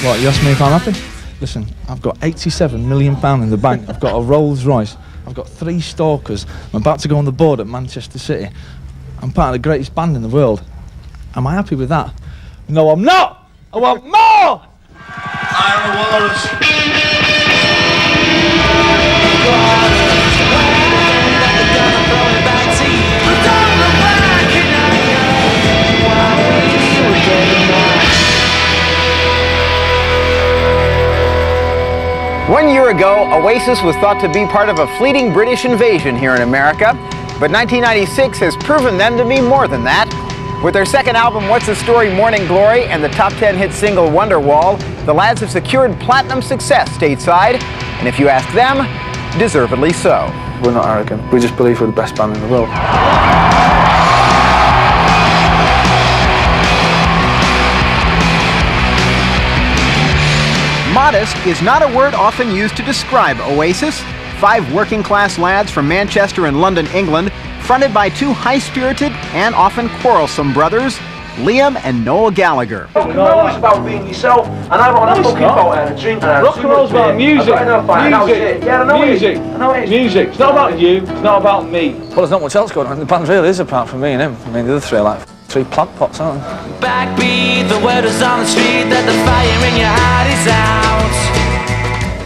What, you ask me if I'm happy? Listen, I've got £87 million in the bank. I've got a Rolls Royce. I've got 3 stalkers. I'm about to go on the board at Manchester City. I'm part of the greatest band in the world. Am I happy with that? No, I'm not! I want more! One year ago, Oasis was thought to be part of a fleeting British invasion here in America, but 1996 has proven them to be more than that. With their second album, What's the Story, Morning Glory, and the top 10 hit single, Wonderwall, the lads have secured platinum success stateside, and if you ask them, deservedly so. We're not arrogant, we just believe we're the best band in the world. Modest is not a word often used to describe Oasis. 5 working-class lads from Manchester and London, England, fronted by 2 high-spirited and often quarrelsome brothers, Liam and Noel Gallagher. Rock and roll is about being yourself, and I want a fucking photo and a drink. Rock and roll's about music. Music. Music. It's not about you, it's not about me. Well, there's not much else going on in the band really is apart from me and him. I mean, the other 3 are like 3 plant pots, aren't they? Backbeat, the word is on the street that the fire in your heart is out.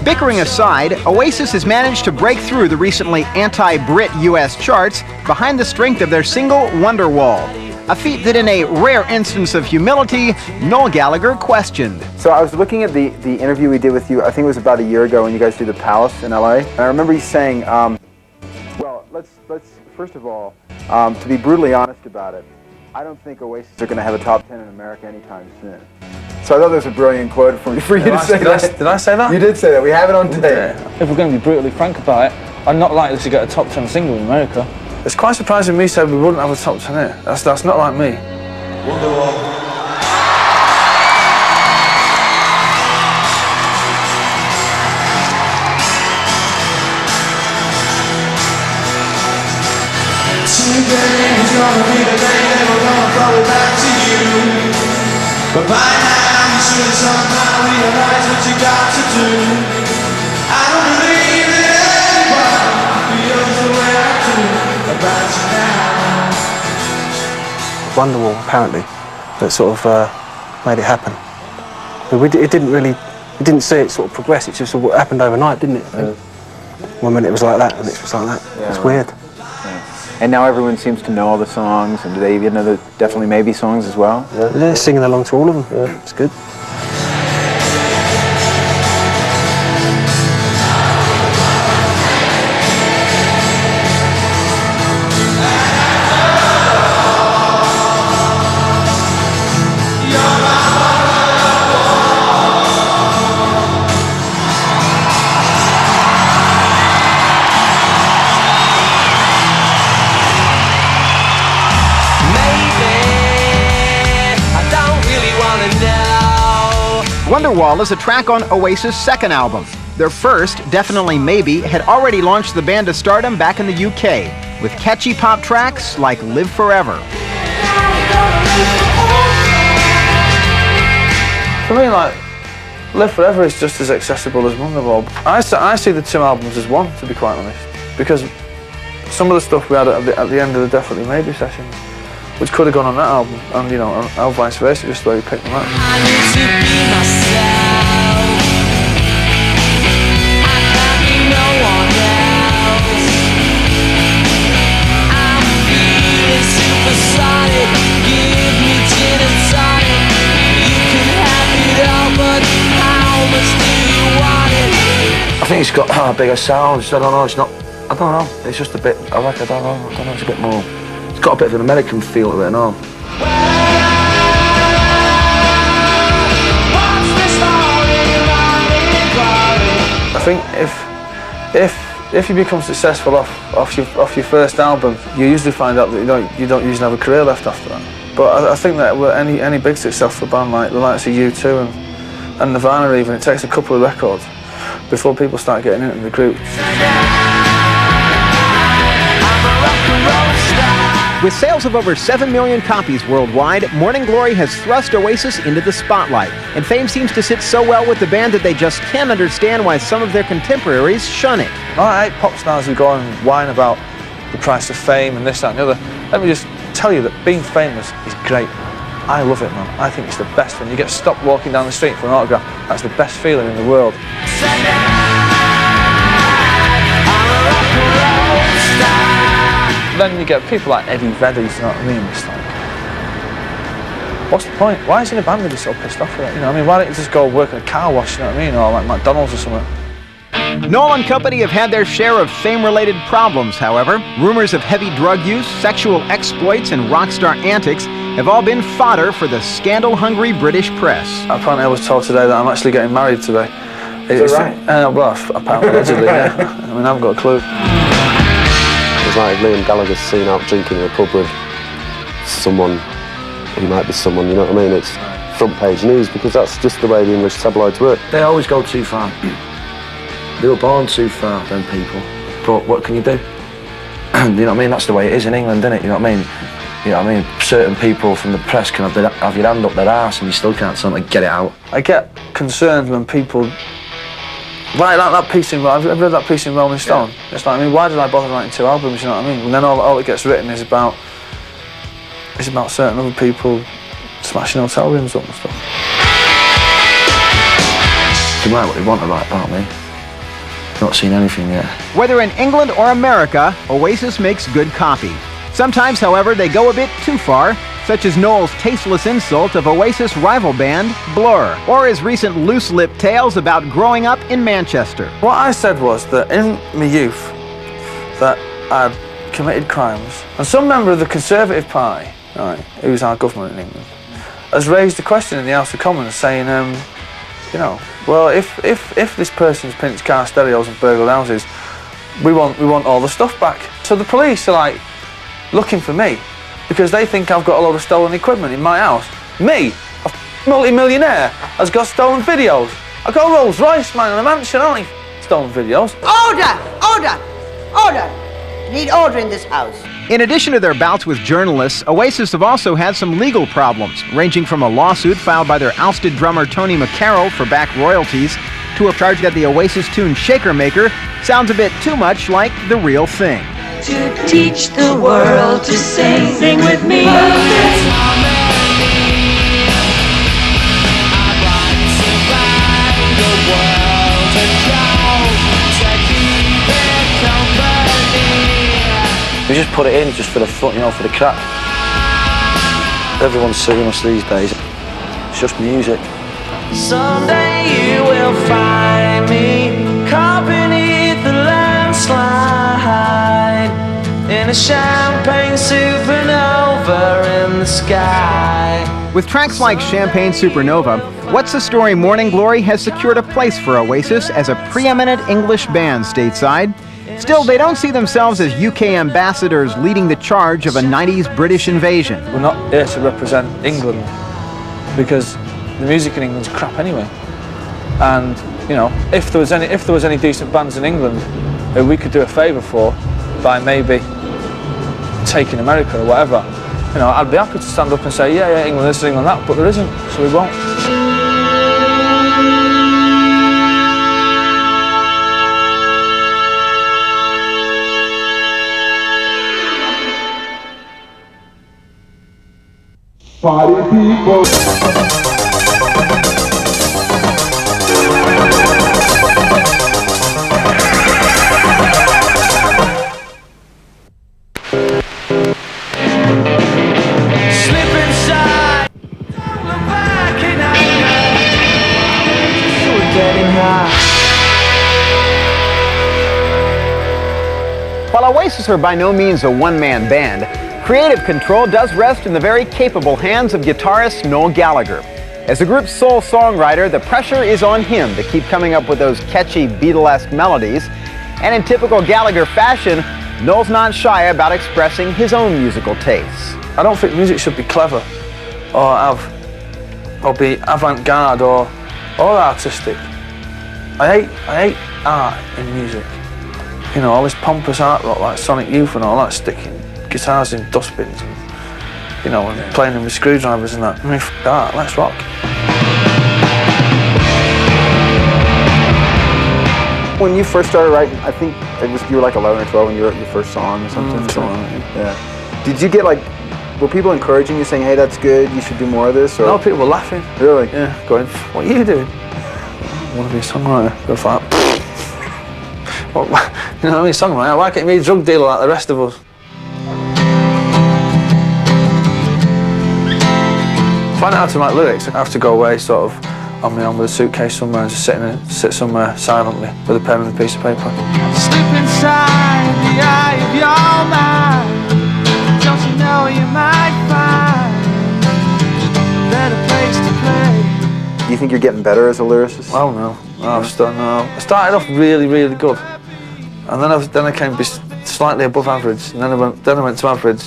Bickering aside, Oasis has managed to break through the recently anti-Brit US charts behind the strength of their single Wonderwall, a feat that in a rare instance of humility, Noel Gallagher questioned. So I was looking at the interview we did with you, I think it was about a year ago when you guys did the Palace in LA, and I remember you saying, well, let's first of all, to be brutally honest about it, I don't think Oasis are going to have a top 10 in America anytime soon. So I thought that was a brilliant quote for you to say that. Did I say that? You did say that. We have it on tape. Yeah. If we're going to be brutally frank about it, I'm not likely to get a top 10 single in America. It's quite surprising me said we wouldn't have a top 10 hit. That's not like me. Wonderwall. Today is gonna be the day that we're gonna throw it back to you. But by now you should somehow realize what you got to do. I don't believe that anybody feels the way I do about you now. Wonderwall, apparently, that sort of made it happen. But it didn't see it sort of progress. It just sort of happened overnight, didn't it? One minute it was like that, and it was like that. Yeah, it's weird. And now everyone seems to know all the songs, and do they even know the Definitely Maybe songs as well? Yeah, they're singing along to all of them. Yeah. It's good. Wonderwall is a track on Oasis' second album. Their first, Definitely Maybe, had already launched the band to stardom back in the UK, with catchy pop tracks like Live Forever. For me, like, Live Forever is just as accessible as Wonderwall. I see the 2 albums as one, to be quite honest, because some of the stuff we had at the end of the Definitely Maybe sessions, which could have gone on that album, and you know, or vice versa, just the way we picked them up. I need to be myself. I can't be no one else. I'm feeling supersonic. Give me gin and tonic. You can have it all, but how much do you want it? I think it's got a bigger sound. I don't know. It's not. I don't know. It's just a bit. I don't know. It's a bit more. It's got a bit of an American feel to it and all. I think if you become successful off your first album, you usually find out that you don't usually have a career left after that. But I think that with any big successful band like the likes of U2 and Nirvana even, it takes a couple of records before people start getting into the group. I'm a rock and roll star. With sales of over 7 million copies worldwide, Morning Glory has thrust Oasis into the spotlight. And fame seems to sit so well with the band that they just can't understand why some of their contemporaries shun it. I hate pop stars who go and whine about the price of fame and this, that and the other. Let me just tell you that being famous is great. I love it, man. I think it's the best when you get stopped walking down the street for an autograph. That's the best feeling in the world. Then you get people like Eddie Vedder, you know what I mean? It's like, what's the point? Why is he in a band if he's so pissed off with it? You know what I mean? Why don't you just go work in a car wash, you know what I mean? Or like McDonald's or something. Noel and company have had their share of fame-related problems, however. Rumors of heavy drug use, sexual exploits, and rock star antics have all been fodder for the scandal-hungry British press. Apparently I was told today that I'm actually getting married today. Is that right? Well, apparently, allegedly, yeah. I mean, I haven't got a clue. It's like Liam Gallagher's seen out drinking in a pub with someone, he might be someone, you know what I mean? It's front page news because that's just the way the English tabloids work. They always go too far. They were born too far, them people. But what can you do? You know what I mean? That's the way it is in England, isn't it? You know what I mean? You know what I mean? Certain people from the press can have your hand up their arse and you still can't suddenly get it out. I get concerned when people, like that piece in, I've read that piece in Rolling Stone. Yeah. It's like, I mean, why did I bother writing 2 albums, you know what I mean? And then all it gets written is about certain other people smashing hotel rooms up and stuff. They can write what they want to write about me. Not seen anything yet. Whether in England or America, Oasis makes good copy. Sometimes, however, they go a bit too far, such as Noel's tasteless insult of Oasis rival band, Blur, or his recent loose-lipped tales about growing up in Manchester. What I said was that in my youth, that I'd committed crimes, and some member of the Conservative Party, right, who's our government in England, has raised a question in the House of Commons saying, you know, well, if this person's pinched car stereos and burgled houses, we want all the stuff back. So the police are like looking for me because they think I've got a lot of stolen equipment in my house. Me, a multi-millionaire, has got stolen videos. I got a Rolls Royce, man, in a mansion, only stolen videos. Order! Order! Order! Need order in this house. In addition to their bouts with journalists, Oasis have also had some legal problems, ranging from a lawsuit filed by their ousted drummer Tony McCarroll for back royalties, to a charge that the Oasis tune Shaker Maker sounds a bit too much like the real thing. To teach the world to sing with me. We just put it in just for the fun, you know, for the crack. Everyone's suing us these days. It's just music. Someday you will find me caught beneath the landslide in a champagne supernova in the sky. With tracks like Champagne Supernova, What's the Story Morning Glory has secured a place for Oasis as a preeminent English band stateside. Still, they don't see themselves as UK ambassadors leading the charge of a 90s British invasion. We're not here to represent England because the music in England's crap anyway. And you know, if there was any decent bands in England who we could do a favour for by maybe taking America or whatever, you know, I'd be happy to stand up and say, yeah, England this, England that, but there isn't, so we won't. Party people. Slip inside, don't look back in anger. We're getting high. While Oasis are by no means a one-man band, creative control does rest in the very capable hands of guitarist Noel Gallagher. As the group's sole songwriter, the pressure is on him to keep coming up with those catchy Beatlesque melodies. And in typical Gallagher fashion, Noel's not shy about expressing his own musical tastes. I don't think music should be clever or be avant-garde or artistic. I hate art in music. You know, all this pompous art rock like Sonic Youth and all that, sticking guitars in dustbins, and, you know, and playing them with screwdrivers and that. I mean, f that, let's rock. When you first started writing, I think you were like 11 or 12 when you wrote your first song or something. Yeah. Did you get like, were people encouraging you, saying, "Hey, that's good, you should do more of this"? Or? No, people were laughing. Really? Yeah, going, "What are you doing?" I want to be a songwriter. Go for that. What, you know what I mean, songwriter? Why can't you be a drug dealer like the rest of us? Find out how to write lyrics. I have to go away, sort of, on my own with a suitcase somewhere and just sit somewhere silently with a pen and a piece of paper. Slip inside the eye of your mind. Don't you know you might find a better place to play? Do you think you're getting better as a lyricist? Oh no, I started off really, really good, and then I came slightly above average, and then I went to average,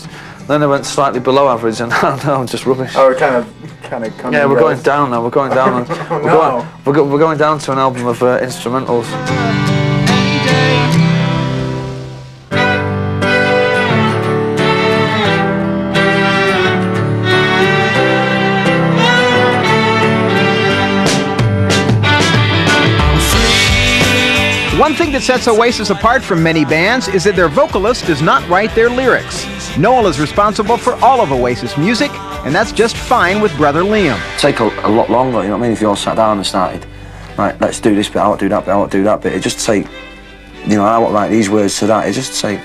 then I went slightly below average, and now I'm just rubbish. Oh, we're kind of coming. Yeah, we're going down now. We're going down. We're going down to an album of instrumentals. One thing that sets Oasis apart from many bands is that their vocalist does not write their lyrics. Noel is responsible for all of Oasis music, and that's just fine with brother Liam. It'd take a lot longer, you know what I mean, if you all sat down and started, right, let's do this bit, I want to do that bit, I want to do that bit. It'd just take, you know, I want to write these words to that. It'd just take,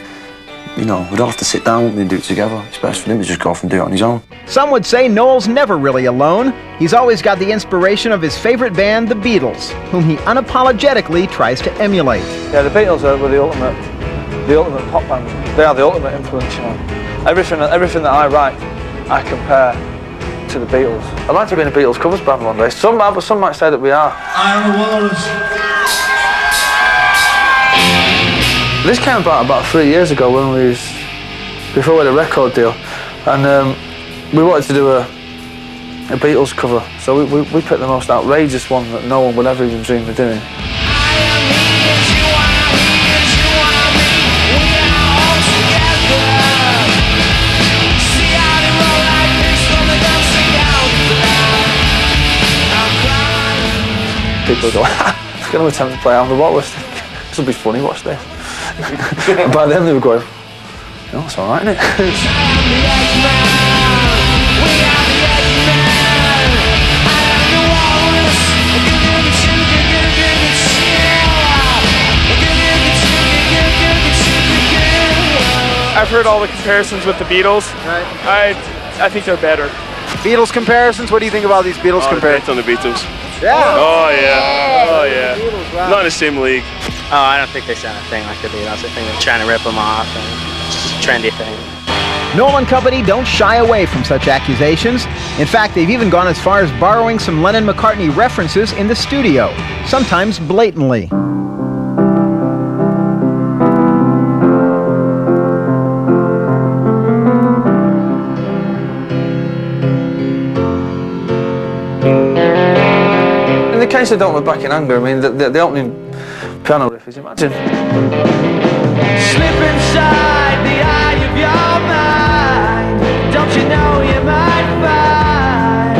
you know, we'd all have to sit down and do it together. It's best for him to just go off and do it on his own. Some would say Noel's never really alone. He's always got the inspiration of his favorite band, the Beatles, whom he unapologetically tries to emulate. Yeah, the Beatles were the ultimate pop band. They are the ultimate influence, you know. Everything that I write, I compare to the Beatles. I'd like to be in a Beatles covers band one day. Some might say that we are. This came about 3 years ago when before we had a record deal, and we wanted to do a Beatles cover. So we picked the most outrageous one that no one would ever even dream of doing. People go, it's going to attempt to play out of the bottle. This will be funny, watch this. And by then they were going, oh, it's alright, isn't it? I've heard all the comparisons with the Beatles. Right. I think they're better. Beatles comparisons? What do you think about these Beatles comparisons? On the Beatles. Yeah. Oh yeah. Oh yeah. Beatles, wow. Not in the same league. Oh, I don't think they sound a thing like the Beatles. I think they're trying to rip them off, and it's just a trendy thing. Noel and company don't shy away from such accusations. In fact, they've even gone as far as borrowing some Lennon-McCartney references in the studio, sometimes blatantly. In the case of Don't Look Back in Anger, I mean, the opening piano riff is, imagine. Slip inside the eye of your mind. Don't you know you might find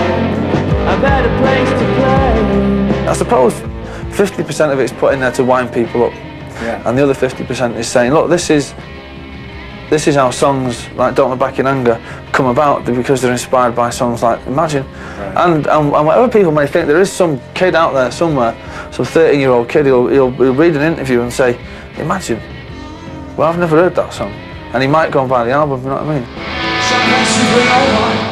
a better place to play? I suppose 50% of it is put in there to wind people up, and the other 50% is saying, look, this is how songs like Don't Look Back in Anger come about, because they're inspired by songs like Imagine. Right. And whatever people may think, there is some kid out there somewhere, some 13-year-old kid, he'll read an interview and say, Imagine. Well, I've never heard that song. And he might go and buy the album, you know what I mean?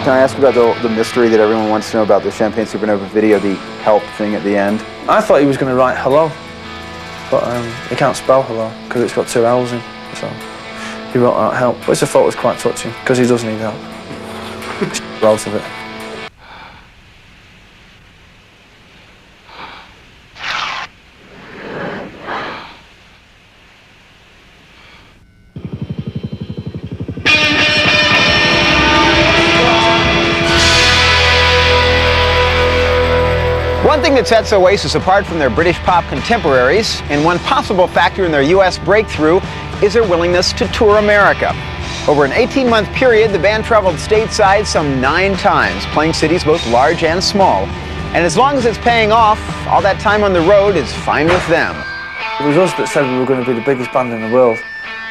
Can I ask about the mystery that everyone wants to know about the Champagne Supernova video, the help thing at the end? I thought he was going to write hello, but he can't spell hello because it's got 2 L's in, so he wrote out help, which I thought was quite touching because he does need help. Out of it. One thing that sets Oasis apart from their British pop contemporaries, and one possible factor in their US breakthrough, is their willingness to tour America. Over an 18-month period, the band traveled stateside some 9 times, playing cities both large and small. And as long as it's paying off, all that time on the road is fine with them. It was us that said we were going to be the biggest band in the world.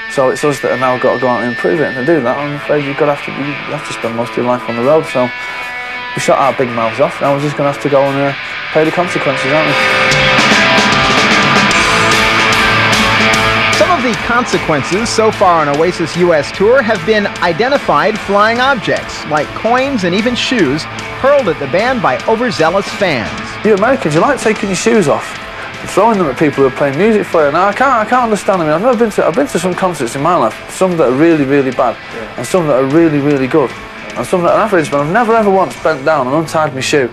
So it's us that have now got to go out and improve it. And to do that, I'm afraid you have to spend most of your life on the road. So we shut our big mouths off. Now we're just going to have to go and pay the consequences, aren't we? Some of the consequences so far on Oasis' US tour have been identified flying objects, like coins and even shoes, hurled at the band by overzealous fans. You Americans, you like taking your shoes off and throwing them at people who are playing music for you. Now I can't understand. I mean, I've been to some concerts in my life, some that are really, really bad, and some that are really, really good, and some that are average. But I've never ever once bent down and untied my shoe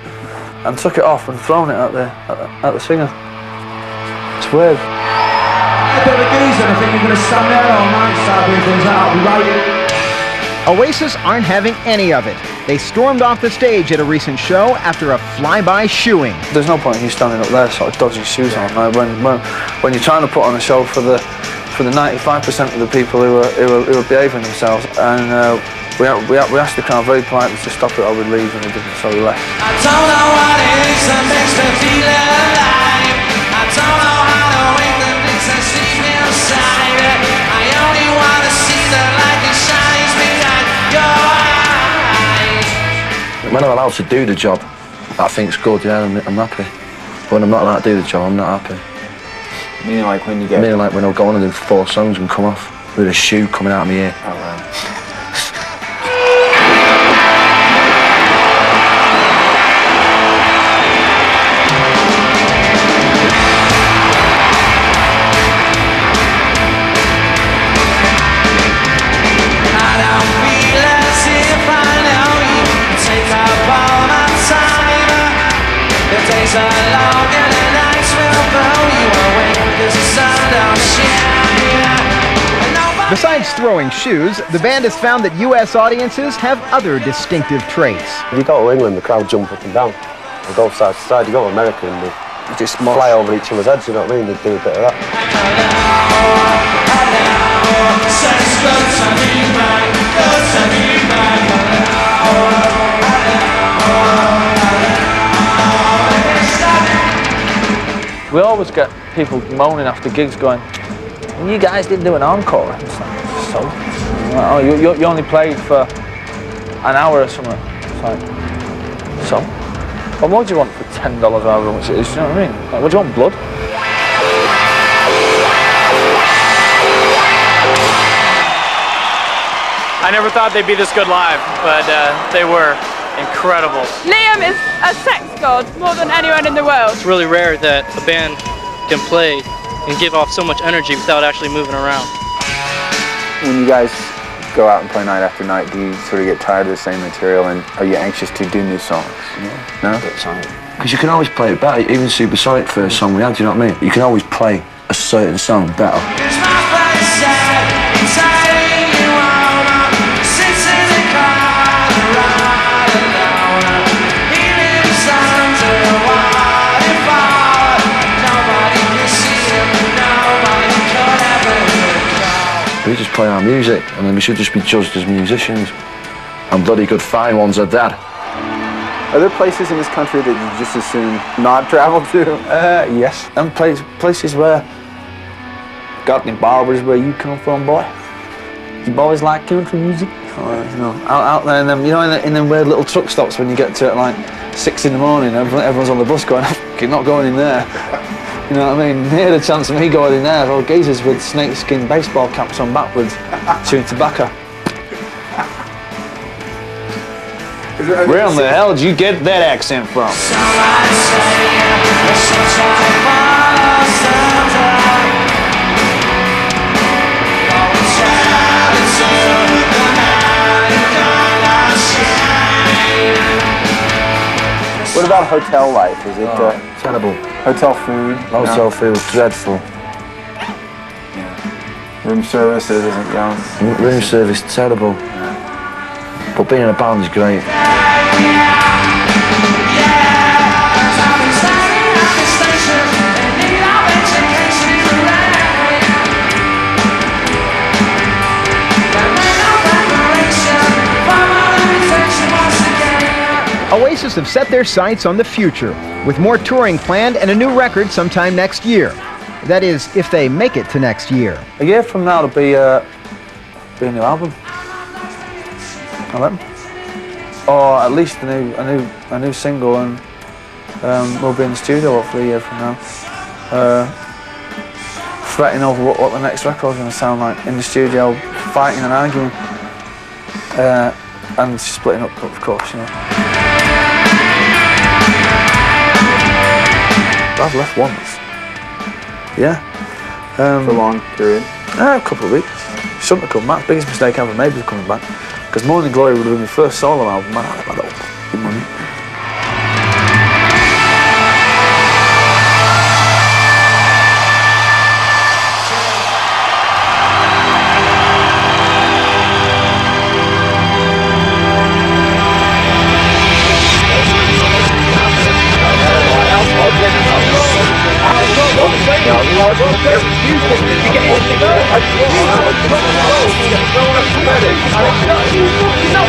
and took it off and thrown it at the singer. It's weird. A bit of a geezer, I think you're going to stand there all night, start doing things out, I'll be right. Oasis aren't having any of it. They stormed off the stage at a recent show after a flyby shoeing. There's no point in you standing up there sort of dodging shoes on. Like when you're trying to put on a show for the 95% of the people who are behaving themselves, and we asked the crowd very politely to stop it or we'd leave, and they didn't, so we left. I don't know what it is that makes me feel alive. I don't know how to wake the things that sleep inside. I only want to see the light that shines behind your eyes. When I'm allowed to do the job, I think's good, yeah, I'm happy. But when I'm not allowed to do the job, I'm not happy. Meaning like when you get... Meaning like when I'll go on and do 4 songs and come off with a shoe coming out of my ear. Oh, right. Besides throwing shoes, the band has found that US audiences have other distinctive traits. If you go to England, the crowd jump up and down. They go side to side. You go to America and they just fly over each other's heads, you know what I mean? They do a bit of that. We always get people moaning after gigs going, you guys didn't do an encore. It's like, so? Like, oh, you only played for an hour or something. It's like, so? Well, what do you want for $10 or however much it is, you know what I mean? Like, what do you want, blood? I never thought they'd be this good live, but they were incredible. Liam is a sex god more than anyone in the world. It's really rare that a band can play and give off so much energy without actually moving around. When you guys go out and play night after night, do you sort of get tired of the same material, and are you anxious to do new songs? No? Because you can always play it better. Even Supersonic, first song we had, do you know what I mean? You can always play a certain song better. We just play our music, and then we should just be judged as musicians. And bloody good fine ones at that. Are there places in this country that you just as soon not travel to? Yes. And places where... Got any barbers where you come from, boy? You boys like country music? Or, you know, out there in them, you know, in them weird little truck stops when you get to it like 6 in the morning, everyone's on the bus going, you're not going in there. You know what I mean? Near the chance of me going in there, all geezers with snakeskin baseball caps on backwards, chewing tobacco. Where in the hell did you get that accent from? What about hotel life? Is it terrible? Hotel food? Hotel food, dreadful. Yeah. Room services isn't young. Room service, terrible. But being in a band is great. Oasis have set their sights on the future, with more touring planned and a new record sometime next year. That is, if they make it to next year. A year from now, there'll be a new album. I reckon. Or at least a new single, and we'll be in the studio hopefully a year from now, fretting over what the next record's going to sound like in the studio, fighting and arguing, and splitting up, of course, you know. I've left once. Yeah. For a long period? A couple of weeks. Shouldn't have come back. Biggest mistake I ever made was coming back. Because Morning Glory would have been my first solo album, and I'd have had all the money. No